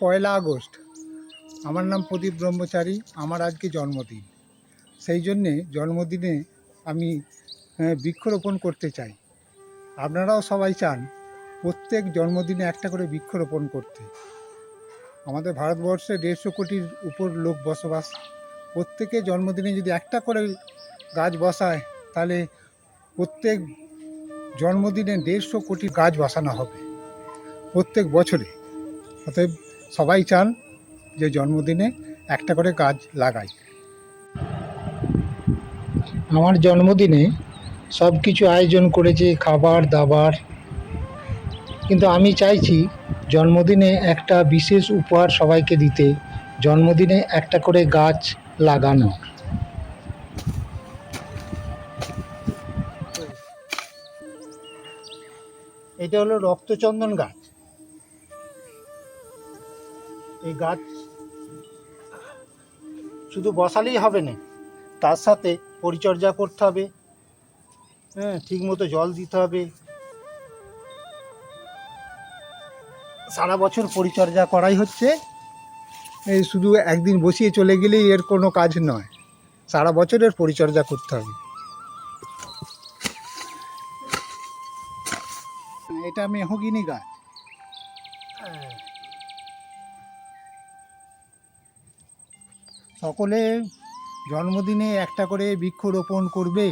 পয়লা August. আমার নাম প্রদীপ ব্রহ্মচারী। আমার আজকে জন্মদিন। সেই জন্যে জন্মদিনে আমি বৃক্ষরোপণ করতে চাই। আপনারাও সবাই চান প্রত্যেক জন্মদিনে একটা করে বৃক্ষরোপণ করতে। আমাদের ভারতবর্ষে 150 কোটির উপর লোক বসবাস। প্রত্যেকে জন্মদিনে যদি একটা করে গাছ বসায়, তাহলে প্রত্যেক জন্মদিনে 150 কোটি গাছ বসানো হবে প্রত্যেক বছরে। অতএব সবাই চান যে জন্মদিনে একটা করে গাছ লাগাই। আমার জন্মদিনে সব কিছু আয়োজন করেছে, খাবার দাবার, কিন্তু আমি চাইছি জন্মদিনে একটা বিশেষ উপহার সবাইকে দিতে, জন্মদিনে একটা করে গাছ লাগানো। এটা হলো রক্তচন্দন গাছ। এই গাছ শুধু বসালেই হবে না, তার সাথে পরিচর্যা করতে হবে। ঠিক মতো জল দিতে হবে। সারা বছর পরিচর্যা করাই হচ্ছে। এই শুধু একদিন বসিয়ে চলে গেলেই এর কোনো কাজ নয়, সারা বছরের পরিচর্যা করতে হবে। এটা মেহগিনি গাছ। সকলে জন্মদিনে একটা করে বৃক্ষরোপণ করবে।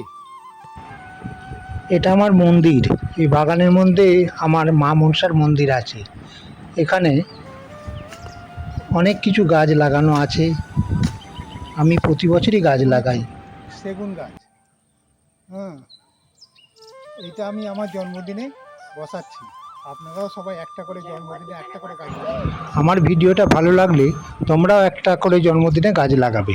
এটা আমার মন্দির। এই বাগানের মধ্যে আমার মা মনসার মন্দির আছে। এখানে অনেক কিছু গাছ লাগানো আছে। আমি প্রতি বছরই গাছ লাগাই। সেগুন গাছ, এইটা আমি আমার জন্মদিনে বসাচ্ছি। আপনারাও সবাই একটা করে জন্মদিনে একটা করে গাছ লাগাবেন। আমার ভিডিওটা ভালো লাগলে তোমরাও একটা করে জন্মদিনে গাছ লাগাবে।